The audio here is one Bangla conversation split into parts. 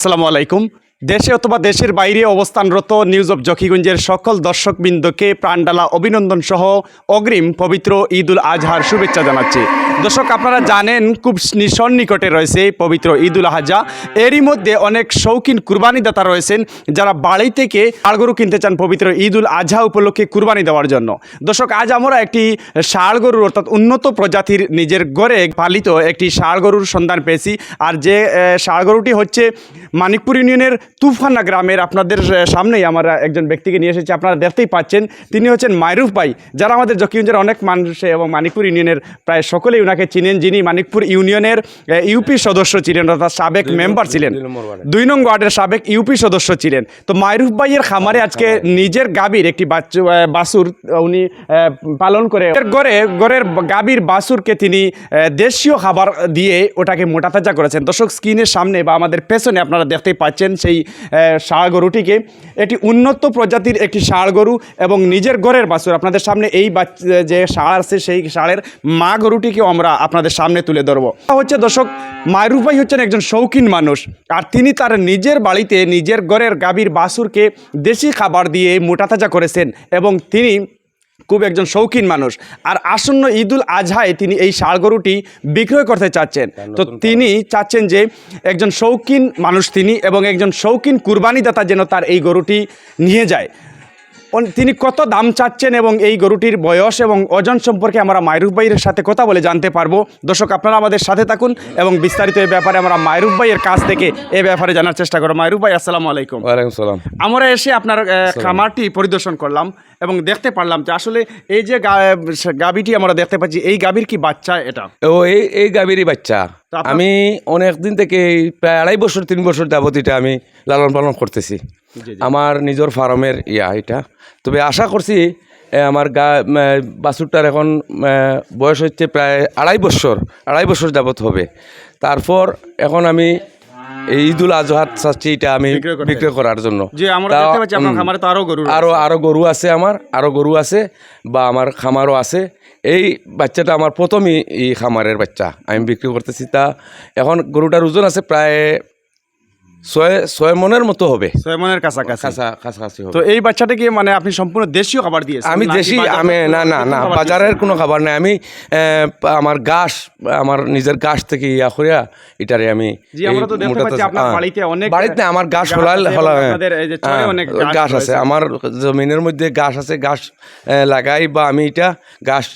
আসসালামু আলাইকুম। দেশে অথবা দেশের বাইরে অবস্থানরত নিউজ অব জকিগঞ্জের সকল দর্শকবৃন্দকে প্রাণডালা অভিনন্দন সহ অগ্রিম পবিত্র ঈদ উল আজহার শুভেচ্ছা জানাচ্ছি। দর্শক, আপনারা জানেন খুব সন্নিকটে রয়েছে পবিত্র ঈদ উল আজহা। এরই মধ্যে অনেক শৌখিন কুরবানিদাতা রয়েছেন যারা বাড়ি থেকে ষাঁড় গরু কিনতে চান পবিত্র ঈদ উল আজহা উপলক্ষে কুরবানি দেওয়ার জন্য। দর্শক, আজ আমরা একটি ষাঁড় গরুর অর্থাৎ উন্নত প্রজাতির নিজের ঘরে পালিত একটি ষাঁড় গরুর সন্ধান পেয়েছি। আর যে ষাঁড় গরুটি হচ্ছে মানিকপুর ইউনিয়নের তুফানা গ্রামের। আপনাদের সামনেই আমরা একজন ব্যক্তিকে নিয়ে এসেছি, আপনারা দেখতেই পাচ্ছেন। তিনি হচ্ছেন মাইরুফ ভাই, যারা আমাদের জকিগঞ্জের অনেক মানুষ এবং মানিকপুর ইউনিয়নের প্রায় সকলেই ওনাকে চিনেন, যিনি মানিকপুর ইউনিয়নের ইউপি সদস্য ছিলেন, অর্থাৎ সাবেক মেম্বার ছিলেন, 2 নং ওয়ার্ডের সাবেক ইউপি সদস্য ছিলেন। তো মাইরুফ ভাইয়ের খামারে আজকে নিজের গাভীর একটি বাছুর উনি পালন করে ঘরের গাভীর বাছুরকে তিনি দেশীয় খাবার দিয়ে ওটাকে মোটাতাজা করেছেন। দর্শক, স্ক্রিনের সামনে বা আমাদের পেছনে আপনারা দেখতেই পাচ্ছেন সেই ষাঁড় গরুটিকে। এটি উন্নত প্রজাতির একটি ষাঁড় গরু এবং নিজের ঘরের বাছুর। আপনাদের সামনে এই যে ষাঁড় আছে সেই ষাঁড়ের মা গরুটিকেও আমরা আপনাদের সামনে তুলে ধরবো। হচ্ছে দর্শক, মাইরুফ ভাই হচ্ছেন একজন শৌখিন মানুষ, আর তিনি তার নিজের বাড়িতে নিজের ঘরের গাভীর বাছুরকে দেশি খাবার দিয়ে মোটাতাজা করেছেন এবং তিনি খুব একজন শৌখিন মানুষ। আর আসন্ন ঈদ উল আজহায় তিনি এই ষাঁড় গরুটি বিক্রয় করতে চাচ্ছেন। তো তিনি চাচ্ছেন যে একজন শৌখিন মানুষ তিনি এবং একজন শৌখিন কুরবানিদাতা যেন তার এই গরুটি নিয়ে যায়। তিনি কত দাম চাচ্ছেন এবং এই গরুটির বয়স এবং ওজন সম্পর্কে আমরা মাইরুফ ভাইয়ের সাথে কথা বলে জানতে পারবো। দর্শক, আপনারা আমাদের সাথে থাকুন এবং বিস্তারিত এই ব্যাপারে আমরা মাইরুফ ভাইয়ের কাছ থেকে এই ব্যাপারে জানার চেষ্টা করব। মাইরুফ ভাই, আসসালামু আলাইকুম। ওয়ালাইকুম সালাম। আমরা এসে আপনার খামারটি পরিদর্শন করলাম এবং দেখতে পারলাম যে আসলে এই যে গাভীটি আমরা দেখতে পাচ্ছি, এই গাভীর কি বাচ্চা এটা? ও এই গাভীরই বাচ্চা। আমি অনেক দিন থেকে প্রায় 2.5 বছর 3 বছর যাবত এটা আমি লালন পালন করতেছি। আমার নিজের ফার্মের এটা। তবে আশা করছি আমার বাছুরটার এখন বয়স হচ্ছে প্রায় 2.5 বছর যাবত হবে। তারপর এখন আমি এই ঈদ উল আজহার চাচ্ছি এটা আমি বিক্রয় করার জন্য। আরো গরু আছে, আমার আরো গরু আছে বা আমার খামারও আছে। এই বাচ্চাটা আমার প্রথমই এই খামারের বাচ্চা আমি বিক্রি করতেছি। তা এখন গরুটার ওজন আছে প্রায় 6 মনের মতো হবে। 6 মনের কাছাকাছি। হবে। তো এই বাচ্চাটা কি মানে আপনি সম্পূর্ণ দেশীয় খাবার দিয়েছেন? আমি দেশি, আমি না বাজারের কোনো খাবার নাই। আমি আমার ঘাস, আমার নিজের ঘাস থেকে করিয়া এটারে আমি বাড়িতে আমার ঘাস ঘাস আছে, আমার জমিনের মধ্যে ঘাস আছে, ঘাস লাগাই বা আমি এটা ঘাস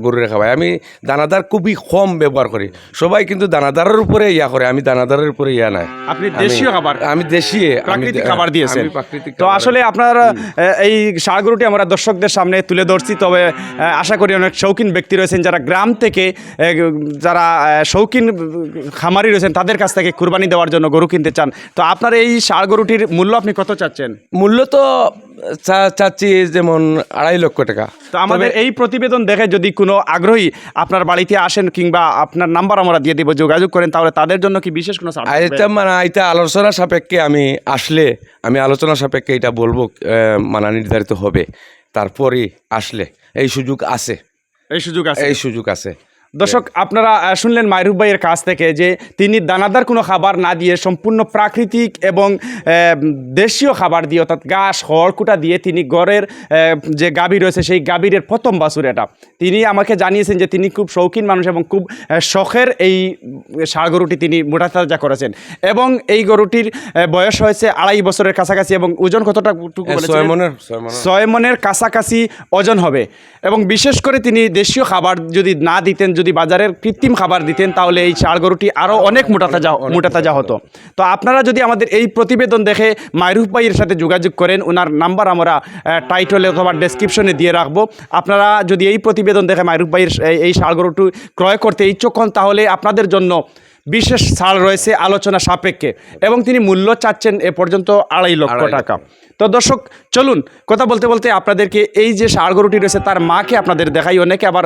গরুরে খাওয়াই। আমি দানাদার খুবই কম ব্যবহার করি। সবাই কিন্তু দানাদারের উপরে করে, আমি দানাদারের উপরে নাই। আপনি দেশীয় খাবার, আমি দেশি প্রাকৃতিক খাবার দিয়েছেন। তো আসলে আপনার এই ষাঁড় গরুটি আমরা দর্শকদের সামনে তুলে ধরছি। তবে আশা করি অনেক শৌখিন ব্যক্তি রয়েছেন যারা গ্রাম থেকে, যারা শৌখিন খামারি রয়েছেন, তাদের কাছ থেকে কুরবানি দেওয়ার জন্য গরু কিনতে চান। তো আপনার এই ষাঁড় গরুটির মূল্য আপনি কত চাচ্ছেন? মূল্য তো চাচ্ছি যেমন 2.5 লক্ষ টাকা। তো আমাদের এই প্রতিবেদন দেখে যদি কোনো আগ্রহী আপনার বাড়িতে আসেন কিংবা আপনার নাম্বার আমরা দিয়ে দিব, যোগাযোগ করেন, তাহলে তাদের জন্য কি বিশেষ কোনো এটা আলোচনা সাপেক্ষে আমি আসলে আমি আলোচনা সাপেক্ষে এটা বলবো, নির্ধারিত হবে। তারপরে আসলে এই সুযোগ আছে। দর্শক, আপনারা শুনলেন মাইরুফ ভাইয়ের কাছ থেকে যে তিনি দানাদার কোনো খাবার না দিয়ে সম্পূর্ণ প্রাকৃতিক এবং দেশীয় খাবার দিয়ে, অর্থাৎ ঘাস খড়কুটা দিয়ে তিনি ঘরের যে গাভী রয়েছে সেই গাভীর প্রথম বাছুর এটা। তিনি আমাকে জানিয়েছেন যে তিনি খুব শৌখিন মানুষ এবং খুব শখের এই ষাঁড় গরুটি তিনি মোটাতাজা করেছেন এবং এই গরুটির বয়স হয়েছে 2.5 বছরের কাছাকাছি এবং ওজন কতটা? 6 মনের কাছাকাছি ওজন হবে। এবং বিশেষ করে তিনি দেশীয় খাবার যদি না দিতেন, যদি বাজারের কৃত্রিম খাবার দিতেন, তাহলে এই ষাঁড় গরুটি আরও অনেক মোটাতাজা হতো। তো আপনারা যদি আমাদের এই প্রতিবেদন দেখে মাইরুফ ভাইয়ের সাথে যোগাযোগ করেন, ওনার নাম্বার আমরা টাইটেলে অথবা ডেসক্রিপশনে দিয়ে রাখবো। আপনারা যদি এই প্রতিবেদন দেখে মাইরুফ ভাইয়ের এই ষাঁড় গরুটি ক্রয় করতে ইচ্ছুক হন, তাহলে আপনাদের জন্য বিশেষ ছাড় রয়েছে আলোচনা সাপেক্ষে এবং তিনি মূল্য চাচ্ছেন এ পর্যন্ত 2.5 লক্ষ টাকা। তো দর্শক, চলুন কথা বলতে বলতে আপনাদেরকে এই যে ষাঁড় গরুটি রয়েছে তার মাকে আপনাদের দেখাই। অনেকে আবার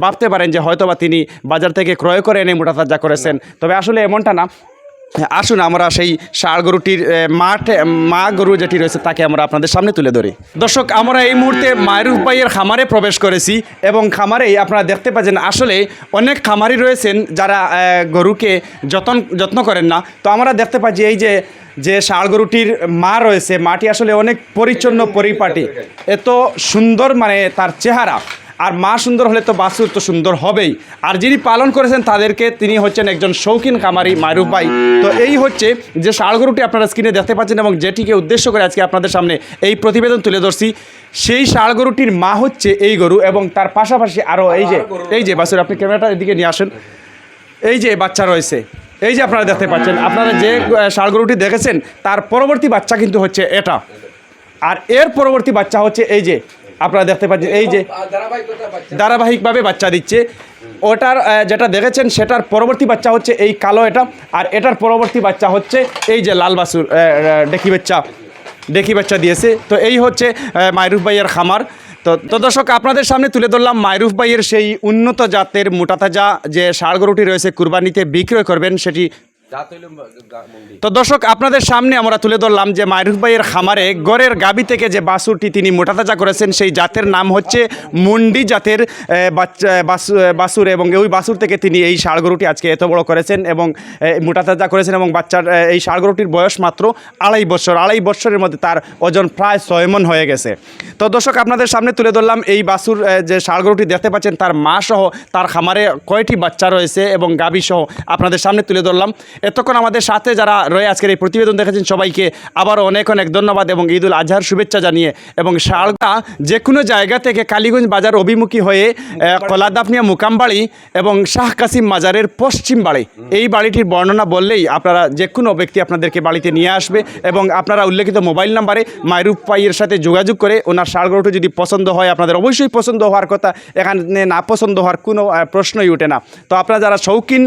ভাবতে পারেন যে হয়তোবা তিনি বাজার থেকে ক্রয় করে এনে মোটাতাজা করেছেন, তবে আসলে এমনটা না। আসুন আমরা সেই ষাঁড় গরুটির মা গরু যেটি রয়েছে তাকে আমরা আপনাদের সামনে তুলে ধরি। দর্শক, আমরা এই মুহূর্তে মায়রুফ ভাইয়ের খামারে প্রবেশ করেছি এবং খামারেই আপনারা দেখতে পাচ্ছেন আসলে অনেক খামারি রয়েছেন যারা গরুকে যত্ন করেন না। তো আমরা দেখতে পাচ্ছি এই যে ষাঁড় গরুটির মা রয়েছে, মাটি আসলে অনেক পরিচ্ছন্ন পরিপাটি, এত সুন্দর মানে তার চেহারা। আর মা সুন্দর হলে তো বাছুর তো সুন্দর হবেই। আর যিনি পালন করেছেন তাদেরকে তিনি হচ্ছেন একজন শৌখিন খামারি মায়রুফ ভাই। তো এই হচ্ছে যে ষাঁড় গরুটি আপনারা স্ক্রিনে দেখতে পাচ্ছেন এবং যেটিকে উদ্দেশ্য করে আজকে আপনাদের সামনে এই প্রতিবেদন তুলে ধরছি, সেই ষাঁড় গরুটির মা হচ্ছে এই গরু এবং তার পাশাপাশি আরও এই যে বাছুর, আপনি ক্যামেরাটা এদিকে নিয়ে আসেন, এই যে বাচ্চা রয়েছে, এই যে আপনারা দেখতে পাচ্ছেন, আপনারা যে ষাঁড় গরুটি দেখেছেন তার পরবর্তী বাচ্চা কিন্তু হচ্ছে এটা। আর এর পরবর্তী বাচ্চা হচ্ছে এই যে আপনারা দেখতে পাচ্ছেন, এই যে ধারাবাহিকভাবে বাচ্চা দিচ্ছে। ওটার যেটা দেখেছেন সেটার পরবর্তী বাচ্চা হচ্ছে এই কালো এটা, আর এটার পরবর্তী বাচ্চা হচ্ছে এই যে লাল বাছুর ডেকি বাচ্চা দিয়েছে। তো এই হচ্ছে মায়রুফ ভাইয়ের খামার। তো দর্শক, আপনাদের সামনে তুলে ধরলাম মায়রুফ ভাইয়ের সেই উন্নত জাতের মোটা তাজা যে ষাঁড় গরুটি রয়েছে কুরবানিতে বিক্রয় করবেন সেটি। তো দর্শক, আপনাদের সামনে আমরা তুলে ধরলাম যে মায়রুফ ভাইয়ের খামারে গড়ের গাবি থেকে যে বাছুরটি তিনি মোটা তাজা করেছেন সেই জাতের নাম হচ্ছে মুন্ডি জাতের বাছুর, এবং ওই বাছুর থেকে তিনি এই ষাঁড় গরুটি আজকে এত বড় করেছেন এবং মোটা তাজা করেছেন। এবং বাচ্চার এই ষাঁড় গরুটির বয়স মাত্র 2.5 বছর। 2.5 বছরের মধ্যে তার ওজন প্রায় 6 মণ হয়ে গেছে। তো দর্শক, আপনাদের সামনে তুলে ধরলাম এই বাছুর যে ষাঁড় গরুটি দেখতে পাচ্ছেন তার মা সহ তার খামারে কয়টি বাচ্চা রয়েছে এবং গাবি সহ আপনাদের সামনে তুলে ধরলাম। এতক্ষণ আমাদের সাথে যারা রয়ে আজকের এই প্রতিবেদন দেখেছেন সবাইকে আবারও অনেক অনেক ধন্যবাদ এবং ঈদুল আজহার শুভেচ্ছা জানিয়ে, এবং ষাঁড়টা যে কোনো জায়গা থেকে কালীগঞ্জ বাজার অভিমুখী হয়ে কলাদাফনিয়া মুকামবাড়ি এবং শাহ কাসিম মাজারের পশ্চিম বাড়ি, এই বাড়িটির বর্ণনা বললেই আপনারা যে কোনো ব্যক্তি আপনাদেরকে বাড়িতে নিয়ে আসবে এবং আপনারা উল্লেখিত মোবাইল নাম্বারে মায়রুফ ভাইয়ের সাথে যোগাযোগ করে ওনার ষাঁড় গরুটি যদি পছন্দ হয়, আপনাদের অবশ্যই পছন্দ হওয়ার কথা, এখানে না পছন্দ হওয়ার কোনো প্রশ্নই ওঠে না। তো আপনারা যারা শৌখিন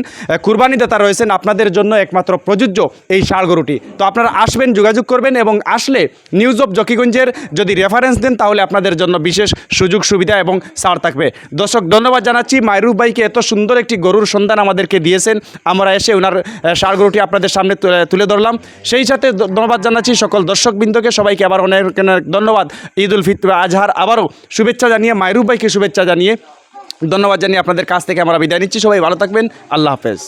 কুরবানিদাতা রয়েছেন আপনাদের জন্য একমাত্র প্রযোজ্য এই ষাঁড় গরুটি। তো আপনারা আসবেন, যোগাযোগ করবেন এবং আসলে নিউজ অফ জকিগঞ্জের যদি রেফারেন্স দেন তাহলে আপনাদের জন্য বিশেষ সুযোগ সুবিধা এবং ছাড় থাকবে। দর্শক, ধন্যবাদ জানাচ্ছি মায়রুফ ভাইকে, এত সুন্দর একটি গরুর সন্ধান আমাদেরকে দিয়েছেন। আমরা এসে ওনার ষাঁড় গরুটি আপনাদের সামনে তুলে ধরলাম। সেই সাথে ধন্যবাদ জানাচ্ছি সকল দর্শকবৃন্দকে, সবাইকে আবার অনেক অনেক ধন্যবাদ। ঈদ উল ফিতর আজহার আবারও শুভেচ্ছা জানিয়ে, মায়রুফ ভাইকে শুভেচ্ছা জানিয়ে, ধন্যবাদ জানিয়ে আপনাদের কাছ থেকে আমরা বিদায় নিচ্ছি। সবাই ভালো থাকবেন, আল্লাহ হাফেজ।